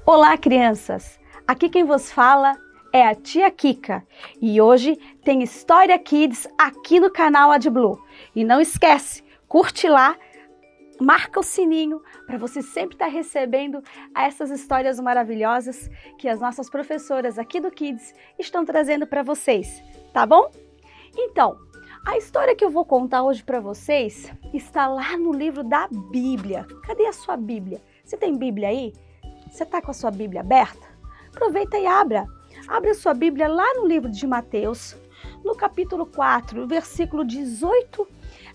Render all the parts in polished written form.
Olá, crianças! Aqui quem vos fala é a tia Kika e hoje tem História Kids aqui no canal AdBlue. E não esquece, curte lá, marca o sininho para você sempre estar recebendo essas histórias maravilhosas que as nossas professoras aqui do Kids estão trazendo para vocês, tá bom? Então, a história que eu vou contar hoje para vocês está lá no livro da Bíblia. Cadê a sua Bíblia? Você tem Bíblia aí? Você está com a sua Bíblia aberta? Aproveita e abra. Abra a sua Bíblia lá no livro de Mateus, no capítulo 4, versículo 18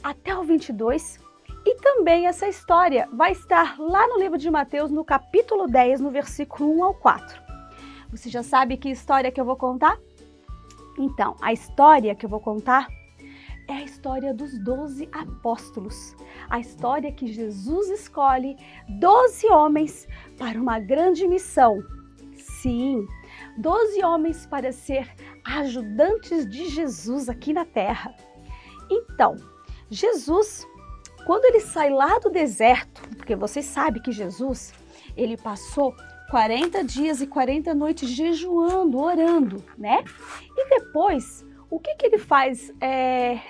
até o 22. E também essa história vai estar lá no livro de Mateus, no capítulo 10, no versículo 1 ao 4. Você já sabe que história que eu vou contar? Então, a história que eu vou contar é a história dos 12 apóstolos. A história que Jesus escolhe 12 homens para uma grande missão. Sim, 12 homens para ser ajudantes de Jesus aqui na terra. Então, Jesus, quando ele sai lá do deserto, porque vocês sabem que Jesus, ele passou 40 dias e 40 noites jejuando, orando, né? E depois, o que ele faz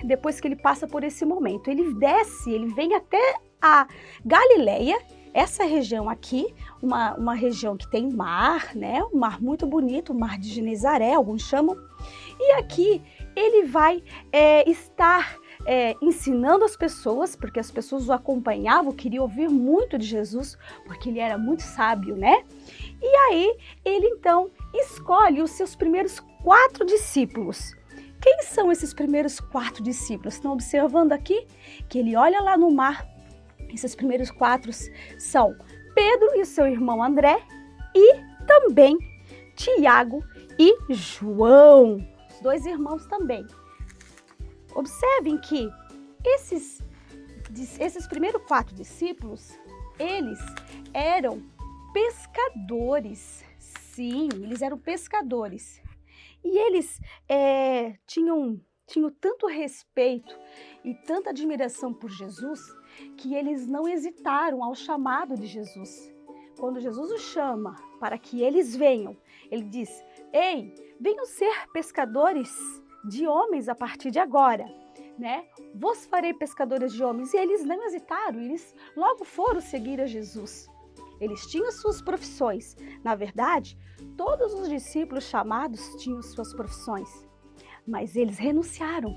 depois que ele passa por esse momento? Ele desce, ele vem até a Galileia, essa região aqui, uma região que tem mar, né? Um mar muito bonito, o mar de Genezaré, alguns chamam. E aqui ele vai estar ensinando as pessoas, porque as pessoas o acompanhavam, queriam ouvir muito de Jesus, porque ele era muito sábio, né? E aí ele então escolhe os seus primeiros 4 discípulos. Quem são esses primeiros 4 discípulos? Estão observando aqui que ele olha lá no mar. Esses primeiros 4 são Pedro e o seu irmão André e também Tiago e João, os 2 irmãos também. Observem que esses primeiros 4 discípulos, eles eram pescadores. Sim, eles eram pescadores. E eles tinham tanto respeito e tanta admiração por Jesus que eles não hesitaram ao chamado de Jesus. Quando Jesus os chama para que eles venham, ele diz: ei, venham ser pescadores de homens a partir de agora, né? Vos farei pescadores de homens. E eles não hesitaram, eles logo foram seguir a Jesus. Eles tinham suas profissões. Na verdade, todos os discípulos chamados tinham suas profissões. Mas eles renunciaram.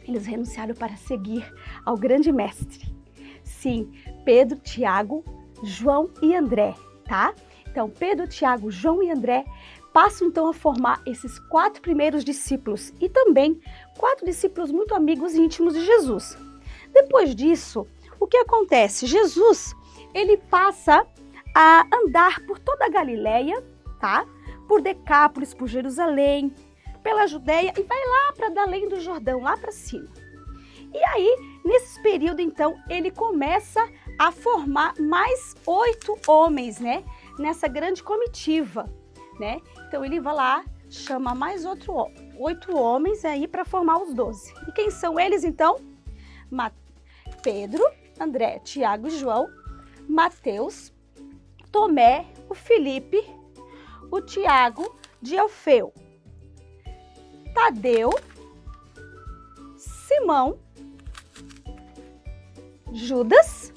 Eles renunciaram para seguir ao grande mestre. Sim, Pedro, Tiago, João e André, tá? Então, Pedro, Tiago, João e André passam então a formar esses 4 primeiros discípulos e também 4 discípulos muito amigos e íntimos de Jesus. Depois disso, o que acontece? Jesus, ele passa a andar por toda a Galileia, tá? Por Decápolis, por Jerusalém, pela Judéia e vai lá para além do Jordão, lá para cima. E aí, nesse período, então, ele começa a formar mais 8 homens, né? Nessa grande comitiva, né? Então, ele vai lá, chama mais 8 homens aí para formar os 12. E quem são eles, então? Pedro, André, Tiago e João, Mateus, Tomé, o Filipe, o Tiago de Alfeu, Tadeu, Simão, Judas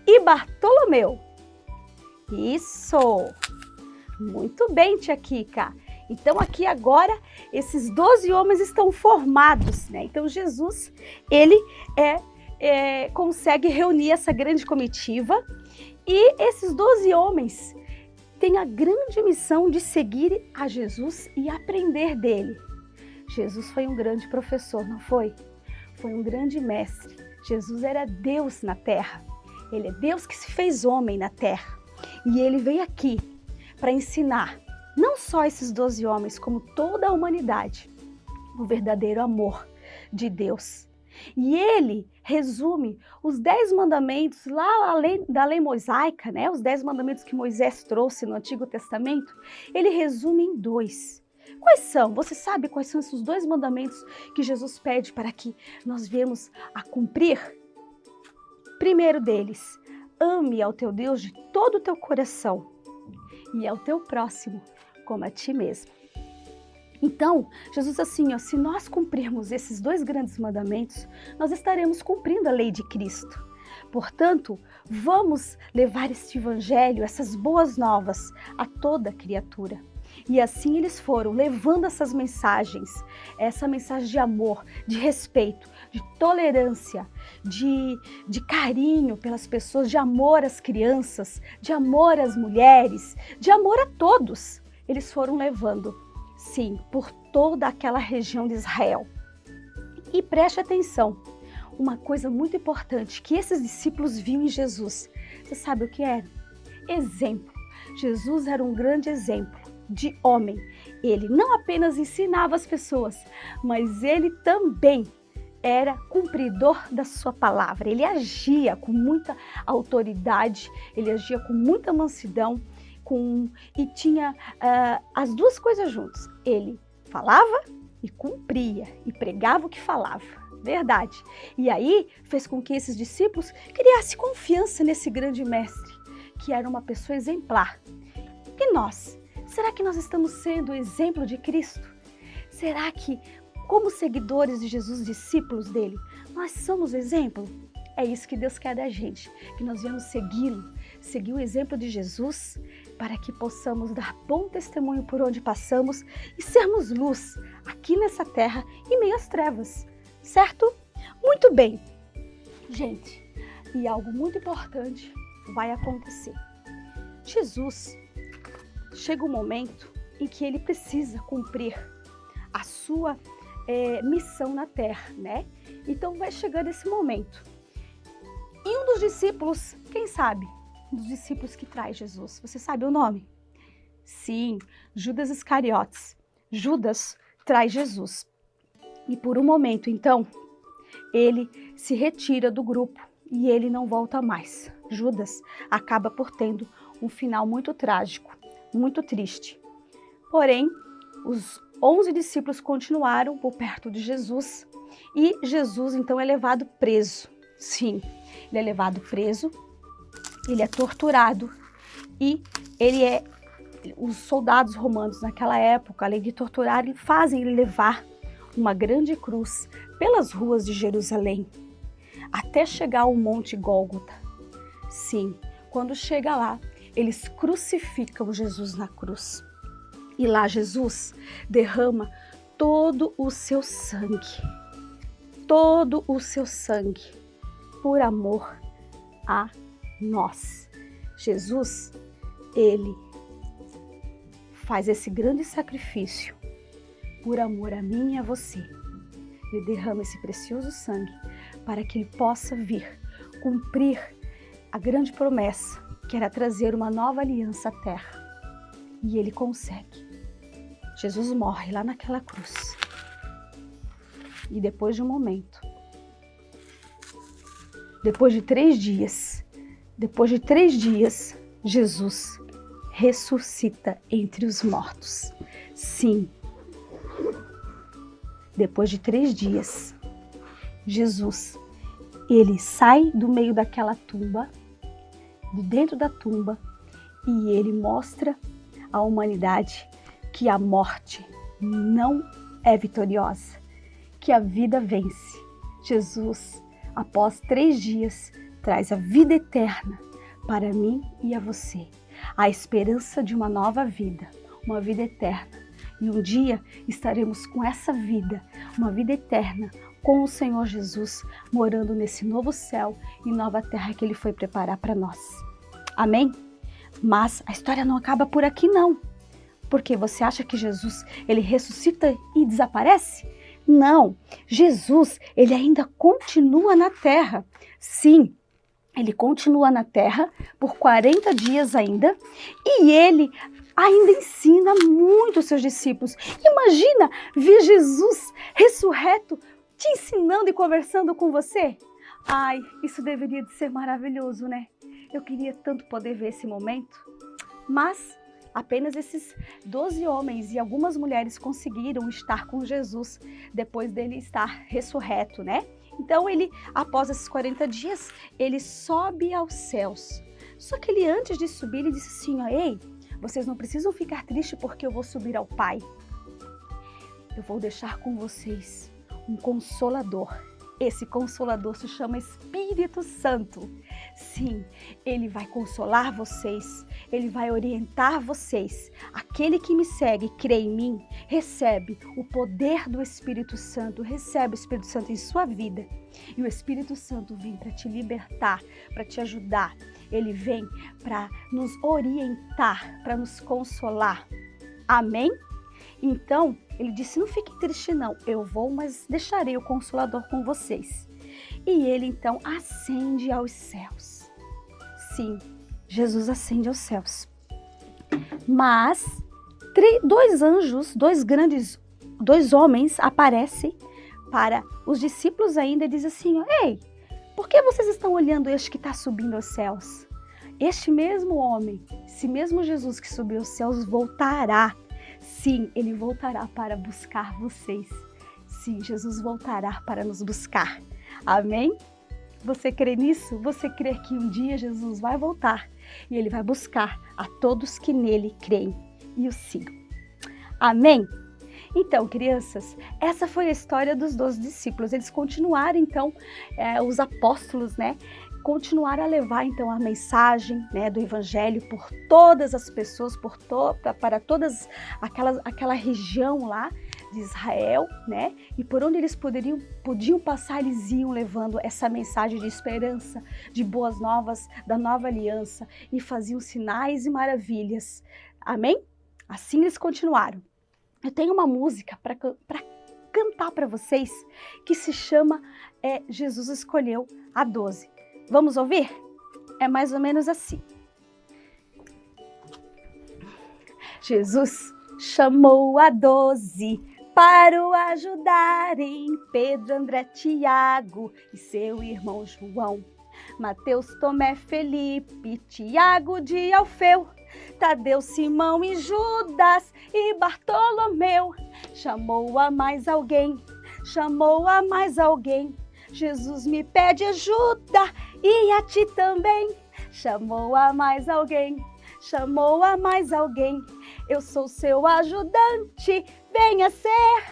e Bartolomeu. Isso! Muito bem, tia Kika. Então aqui agora esses 12 homens estão formados, né? Então Jesus, ele consegue reunir essa grande comitiva e esses 12 homens têm a grande missão de seguir a Jesus e aprender dele. Jesus foi um grande professor, não foi? Foi um grande mestre. Jesus era Deus na terra. Ele é Deus que se fez homem na terra. E ele veio aqui para ensinar não só esses 12 homens, como toda a humanidade, o verdadeiro amor de Deus. E ele resume os 10 mandamentos lá da lei mosaica, né? Os 10 mandamentos que Moisés trouxe no Antigo Testamento, ele resume em 2. Quais são? Você sabe quais são esses 2 mandamentos que Jesus pede para que nós venhamos a cumprir? Primeiro deles, ame ao teu Deus de todo o teu coração, e ao teu próximo como a ti mesmo. Então, Jesus assim, se nós cumprirmos esses 2 grandes mandamentos, nós estaremos cumprindo a lei de Cristo. Portanto, vamos levar este evangelho, essas boas novas a toda criatura. E assim eles foram levando essas mensagens, essa mensagem de amor, de respeito, de tolerância, de carinho pelas pessoas, de amor às crianças, de amor às mulheres, de amor a todos. Eles foram levando, sim, por toda aquela região de Israel. E preste atenção, uma coisa muito importante que esses discípulos viam em Jesus. Você sabe o que era? Exemplo. Jesus era um grande exemplo de homem. Ele não apenas ensinava as pessoas, mas ele também era cumpridor da sua palavra. Ele agia com muita autoridade, ele agia com muita mansidão, e tinha as 2 coisas juntas. Ele falava e cumpria, e pregava o que falava. Verdade. E aí fez com que esses discípulos criassem confiança nesse grande mestre, que era uma pessoa exemplar. E nós? Será que nós estamos sendo o exemplo de Cristo? Será que, como seguidores de Jesus, discípulos dele, nós somos exemplo? É isso que Deus quer da gente, que nós venhamos segui-lo, seguir o exemplo de Jesus, para que possamos dar bom testemunho por onde passamos e sermos luz aqui nessa terra em meio às trevas, certo? Muito bem, gente, e algo muito importante vai acontecer. Jesus chega um momento em que ele precisa cumprir a sua missão na terra, né? Então vai chegando esse momento. E um dos discípulos, quem sabe? Um dos discípulos que traz Jesus. Você sabe o nome? Sim, Judas Iscariotes. Judas traz Jesus. E por um momento, então, ele se retira do grupo e ele não volta mais. Judas acaba por tendo um final muito trágico, muito triste. Porém, os 11 discípulos continuaram por perto de Jesus e Jesus, então, é levado preso. Sim, ele é levado preso, ele é torturado e os soldados romanos naquela época, além de torturar, fazem ele levar uma grande cruz pelas ruas de Jerusalém, até chegar ao Monte Gólgota. Sim, quando chega lá, eles crucificam Jesus na cruz. E lá Jesus derrama todo o seu sangue, por amor a nós. Jesus, ele faz esse grande sacrifício por amor a mim e a você. Ele derrama esse precioso sangue para que ele possa vir cumprir a grande promessa, que era trazer uma nova aliança à terra. E ele consegue. Jesus morre lá naquela cruz. E depois de um momento, depois de 3 dias, Jesus ressuscita entre os mortos. Sim, depois de 3 dias, Jesus, ele sai do meio daquela tumba, de dentro da tumba, e ele mostra à humanidade que a morte não é vitoriosa, que a vida vence. Jesus, após 3 dias, traz a vida eterna para mim e a você, a esperança de uma nova vida, uma vida eterna. E um dia estaremos com essa vida, uma vida eterna, com o Senhor Jesus, morando nesse novo céu e nova terra que Ele foi preparar para nós. Amém? Mas a história não acaba por aqui não. Porque você acha que Jesus, ele ressuscita e desaparece? Não, Jesus, ele ainda continua na terra. Sim, ele continua na terra por 40 dias ainda e ele ainda ensina muito os seus discípulos. Imagina ver Jesus ressurreto te ensinando e conversando com você. Ai, isso deveria de ser maravilhoso, né? Eu queria tanto poder ver esse momento, mas apenas esses 12 homens e algumas mulheres conseguiram estar com Jesus depois dele estar ressurreto, né? Então ele, após esses 40 dias, ele sobe aos céus. Só que ele, antes de subir, ele disse assim, ó, ei, Vocês não precisam ficar tristes porque eu vou subir ao Pai. Eu vou deixar com vocês um Consolador. Esse Consolador se chama Espírito Santo. Sim, ele vai consolar vocês, ele vai orientar vocês. Aquele que me segue, crê em mim, recebe o poder do Espírito Santo, recebe o Espírito Santo em sua vida. E o Espírito Santo vem para te libertar, para te ajudar. Ele vem para nos orientar, para nos consolar. Amém? Então, ele disse, não fiquem tristes não, eu vou, mas deixarei o Consolador com vocês. E ele então ascende aos céus. Sim, Jesus ascende aos céus. Mas dois anjos, dois homens aparecem para os discípulos ainda e dizem assim, ei, por que vocês estão olhando este que está subindo aos céus? Este mesmo homem, esse mesmo Jesus que subiu aos céus voltará. Sim, ele voltará para buscar vocês. Sim, Jesus voltará para nos buscar. Amém? Você crê nisso? Você crê que um dia Jesus vai voltar e ele vai buscar a todos que nele creem e o sigam. Amém? Então, crianças, essa foi a história dos 12 discípulos. Eles continuaram, então, os apóstolos, né? Continuaram a levar, então, a mensagem, né, do Evangelho por todas as pessoas, para todas aquela região lá de Israel, né? E por onde eles podiam passar, eles iam levando essa mensagem de esperança, de boas novas, da nova aliança, e faziam sinais e maravilhas. Amém? Assim eles continuaram. Eu tenho uma música para cantar para vocês que se chama Jesus Escolheu a 12. Vamos ouvir? É mais ou menos assim. Jesus chamou a 12 para o ajudarem, Pedro, André, Tiago e seu irmão João, Mateus, Tomé, Felipe, Tiago de Alfeu, Tadeu, Simão e Judas e Bartolomeu. Chamou a mais alguém, chamou a mais alguém. Jesus me pede ajuda e a ti também. Chamou a mais alguém, chamou a mais alguém. Eu sou seu ajudante, venha ser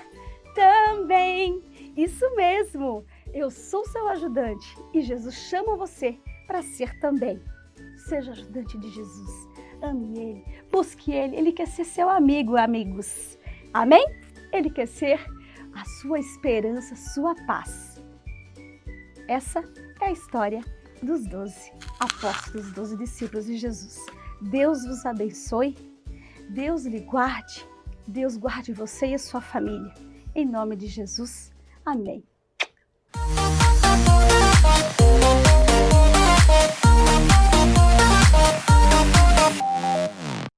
também. Isso mesmo, eu sou seu ajudante e Jesus chama você para ser também. Seja ajudante de Jesus, ame Ele, busque Ele, Ele quer ser seu amigo, amigos. Amém? Ele quer ser a sua esperança, sua paz. Essa é a história dos 12 apóstolos, 12 discípulos de Jesus. Deus vos abençoe, Deus lhe guarde, Deus guarde você e a sua família. Em nome de Jesus, amém.